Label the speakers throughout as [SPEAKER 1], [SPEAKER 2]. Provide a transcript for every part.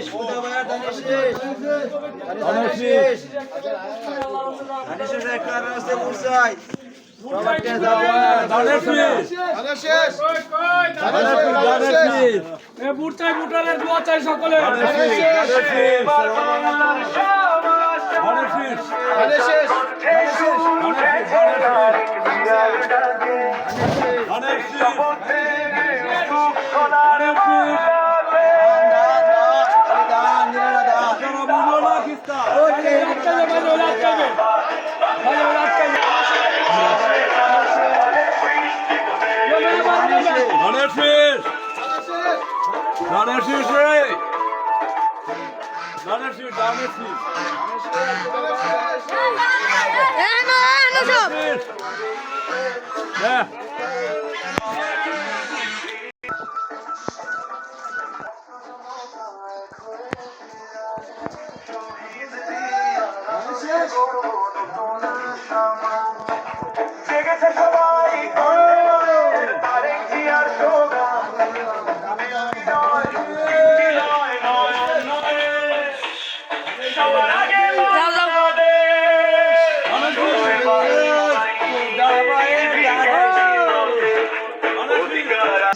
[SPEAKER 1] শেষ খুদা ভাইয়া ধানে শেষ ধানে শেষ ধানে শেষ একটা আছে মুরসাই সবাইকে দাও ধানে শেষ ধানে শেষ ধানে শেষ
[SPEAKER 2] এ বুটাই বুটালের দোয়া চাই সকলে
[SPEAKER 1] ধানে শেষ ধানে শেষ ধানে শেষ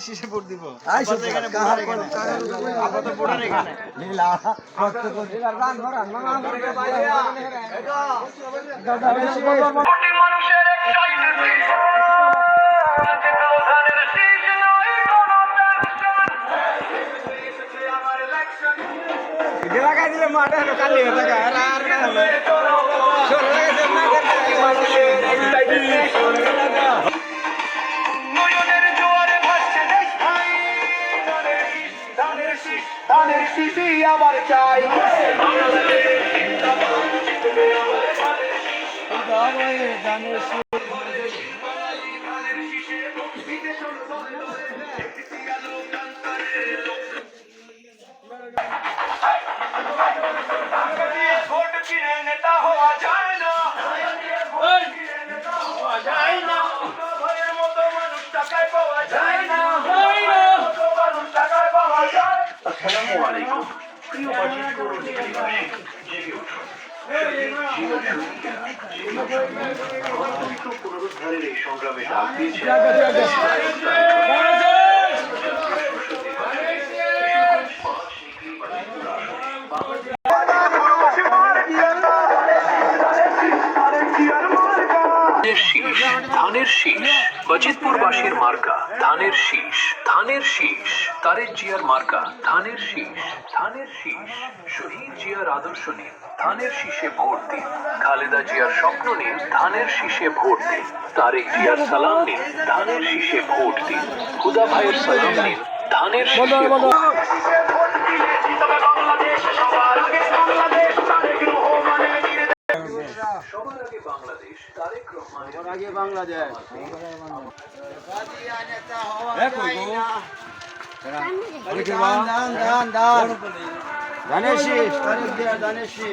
[SPEAKER 3] শিশে ভোট দিব
[SPEAKER 1] এখানে আপাতত ভোটার এখানে লীলা ভক্ত করে রান ভরান মামা
[SPEAKER 4] মানুষের একটাই
[SPEAKER 1] লাগাই দিলে মাঠে কালি লাগা আর
[SPEAKER 4] নয়নের জোয়ারে ভাসছে দেশ ভাই ধানের শীষই আবার চাই ভোট কিনে নেতা হওয়া যায় না ভয়ের মতো মানুষ টাকায় পাওয়া যায় না মানুষ টাকায় পাওয়া যায়। আসসালামু আলাইকুম প্রিয় বাজিত করুন জেগে উঠুন পুনরুদ্ধারের এই সংগ্রামে ডাক দিয়েছে ধানের শীষ বাজিতপুরবাসীর মার্কা ধানের শীষ ধানের শীষ তারেক জিয়ার মার্কা ধানের শীষ ধানের শীষ শহীদ জিয়ার আদর্শ নিন ধানের শীষে ভোট দিন খালেদা জিয়ার স্বপ্ন নিন ধানের শীষে ভোট দিন তারেক জিয়ার সালাম নিন ধানের শীষে ভোট দিন খুদা ভাইয়ের সালাম নিন ধানের শীষে ভোট সবার আগে বাংলাদেশ তারেক রহমানের
[SPEAKER 1] আগে বাংলাদেশ ধানের শীষ তারিখ দেয়া ধানের শীষ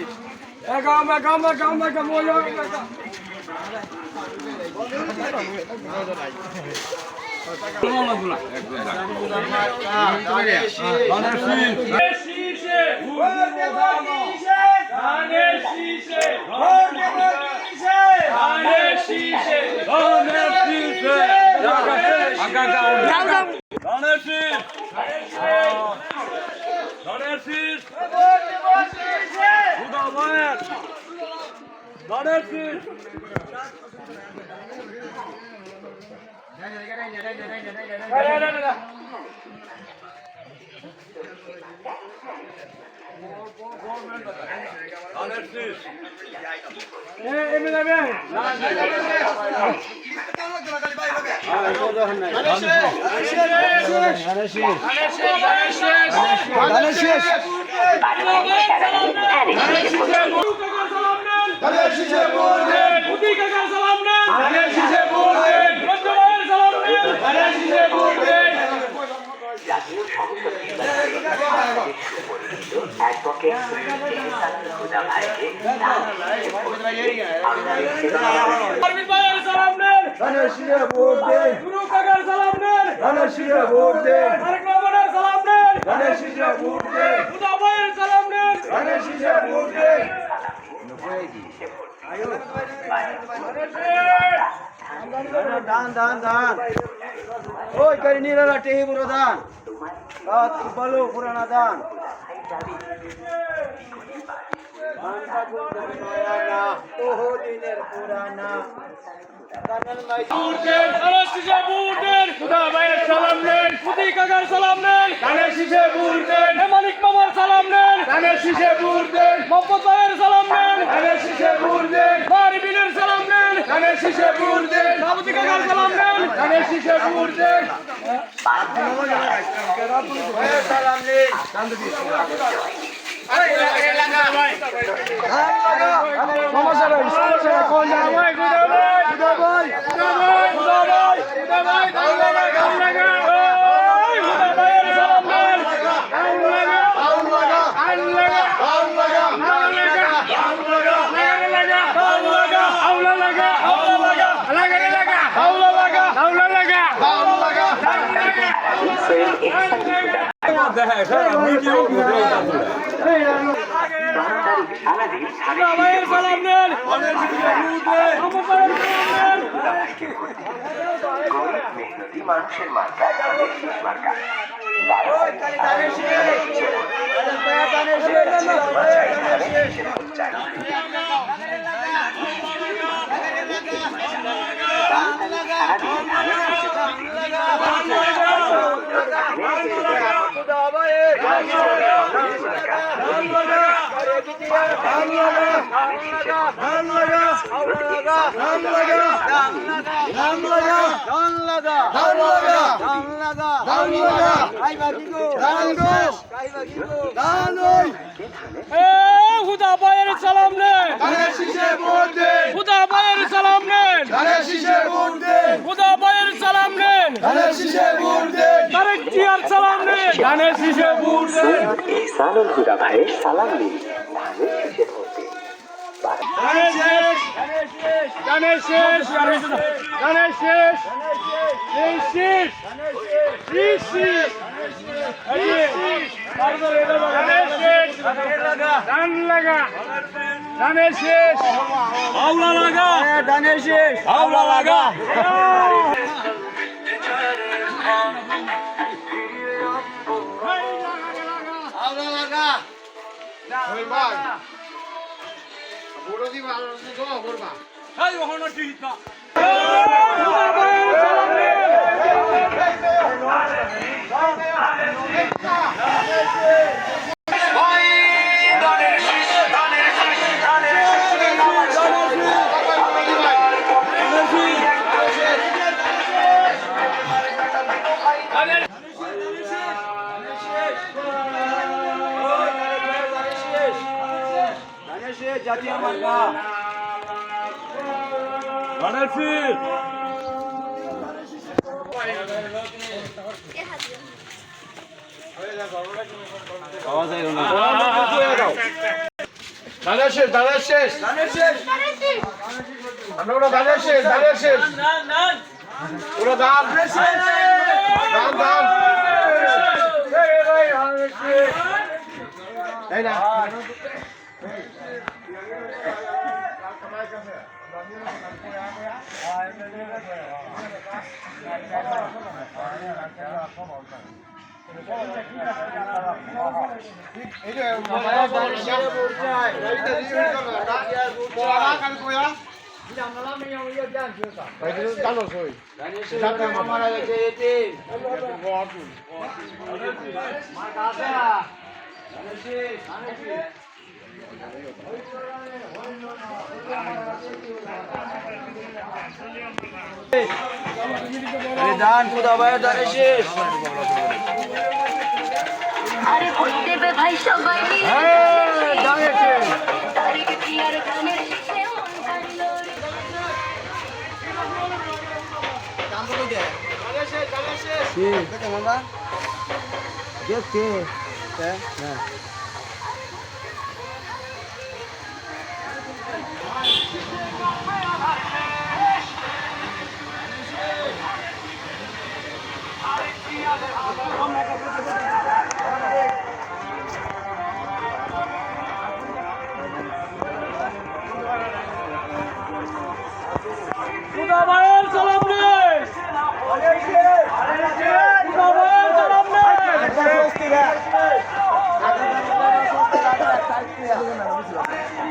[SPEAKER 2] সালাম
[SPEAKER 1] দান ওই করে নিরালা টেহি পুরো দান রাত বলো পুরানা দান ওহো দিনের পুরানা
[SPEAKER 2] সালাম নেন খুদি কাকার সালাম নেন ধানের শীষে ভোট দেন মানিক মামার সালাম নেন ধানের শীষে ভোট দেন মোহাম্মদ ভাইয়ের সালাম নেন ধানের শীষে ভোট দেন মারিবিনের সালাম নেন ধানের শীষে ভোট দেন সাবুতি কাকার সালাম নেন ধানের শীষে ভোট দেন
[SPEAKER 1] সালাম নেই
[SPEAKER 2] সমস্যা নাই কোন ভাই সালাম নেন
[SPEAKER 4] মেহনতি মানুষের মার্কা ধানের শীষ মার্কা
[SPEAKER 2] হুদা ভাইয়ের সালাম নেন হুদা ভাইয়ের সালাম নেন হুদা ভাইয়ের সালাম নেন তারেক জিয়ার সালাম নেন ধানের শীষে ভোট দেন
[SPEAKER 3] ইহসানুল হুদা ভাইয়ের সালাম নিন ধানের শীষে ভোট দিন
[SPEAKER 2] ধানের শেষ ধানের শেষ এই শেষ এই শেষ ধান লাগা ধানের শেষ আওলা লাগা
[SPEAKER 1] ধানের শেষ
[SPEAKER 2] আওলা লাগা
[SPEAKER 1] জাতীয় মার্কা
[SPEAKER 2] ধানের শীষ
[SPEAKER 1] ধানের শেষ আমরা ওরা ধানের শেষ ওরা দান তাই না দান খুদা ভাইয়ের ধানের শেষ
[SPEAKER 5] আরে ভোট দেবে ভাই সবাই মিলে
[SPEAKER 1] ধানের শেষ
[SPEAKER 5] তারিখ জিয়ার ধানের শীষে মন কাড়লো রে।
[SPEAKER 1] দেখতে
[SPEAKER 2] হুদা ভাইয়ের সালাম নেন
[SPEAKER 1] দোকান